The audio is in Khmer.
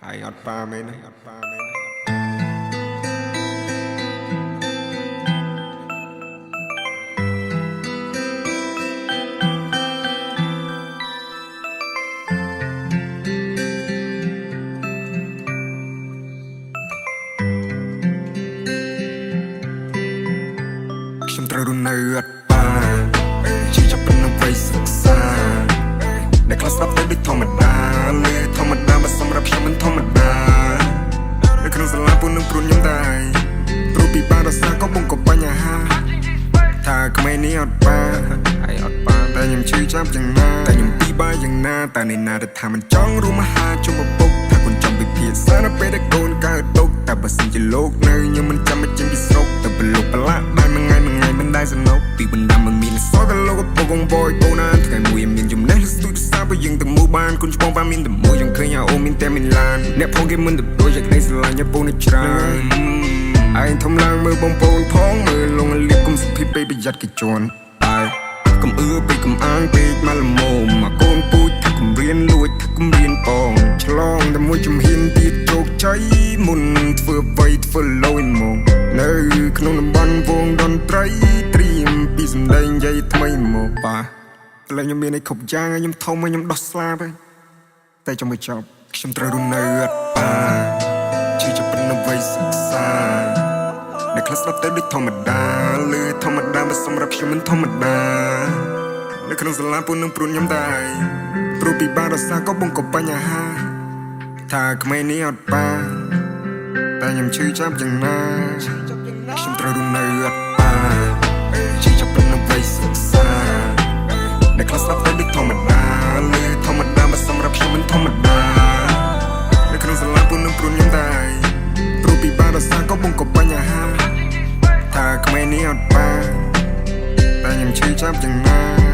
Ai ọt pa mấy nàyខ្ញុំត្រូវរស់នៅអត់បានជាចាប់ពីនៅវ័យសិក្សាដែលខ្លះស្ដាប់ទៅដូចធម្មតាលើធម្មតាបើសម្រាប់ខ្ញុំមិនធម្មតានៅក្នុងសាលាពូនឹងព្រួនខ្ញុំដែរព្រោះពីបានរសាក៏បងក៏បញ្ហាថាក្មេងនេះអត់បានហើយអត់បានតែខ្ញុំឈឺចាប់យ៉ាងណាតែខ្ញុំពីបាយយ៉ាងណាតែនេះណាដែលថាមិនចង់រួមមហាជុំឪពុកថាគុណចាំពិភាក្សានៅពេលដែលកូនកើតទុកតែបើសិនជាលោកនៅខ្ញុំមិនចាំមិនចេញពីស្រុកទៅប្រឡូកប្រឡាក់បានមួយថ្ងៃមិនដែលសនុកពីបណ្ដាមិនមានសោះតែលោកឪពុកកងបយកូនអានថ្ងៃមួយមានចំណេះលស្ទូចសាបើយើងទៅមួយបានគុណច្បងបានមានតែមួយយើងឃើញអាអូមានតែមានឡានអ្នកផងគេមិនទៅដូចជាក្តីស្រឡាញ់ពូនេះច្រើនឯងធំឡើងមើលបងប្អូនផងមើលលងលៀបគុំសុភីពេកប្រយ័ត្នគេជន់ហើយកុំអឺពេកកុំអាងពេកមកល្មមមកកូនពូជថាកុំរៀនលួចថាកុំរៀនបងឆ្លងតែមួយជំហានទៀតជោគជ័យមុនធ្វើអ្វីធ្វើលយមកនៅក្នុងតំបន់វងតន្ត្រីត្រៀមពីសម្ដែងយាយថ្មីមកប៉ាឥឡូវខ្ញុំមានអីគ្រប់យ៉ាងហើយខ្ញុំធំហើយខ្ញុំដោះស្លាប់ហើយតែចាំមកចប់ខ្ញុំត្រូវរស់នៅអត់បានជឿចាប់ពីនៅវ័យសិក្សាដែលខ្លះស្ដាប់ទៅដូចធម្មតាលើធម្មតាបើសម្រាប់ខ្ញុំមិនធម្មតានៅក្នុងសាលាពូនឹងព្រួនខ្ញុំដែរព្រោះពីបានរសាក៏បងក៏បញ្ហាថាក្មេងនេះអត់បានតែខ្ញុំឈឺចាប់យ៉ាងណាខ្ញុំត្រូវរស់នៅអត់បានជឿចាប់ពីនៅវ័យសិក្សាដែលខ្លះស្ដាប់ទៅដូចធម្មតាលើធម្មតាបើសម្រាប់ខ្ញុំមិនធម្មតានៅក្នុងសាលាពូនឹងព្រួនខ្ញុំដែរព្រោះពីបានរសាក៏បងក៏បញ្ហាថាក្មេងនេះអត់បានតែខ្ញុំឈឺចាប់យ៉ាងណា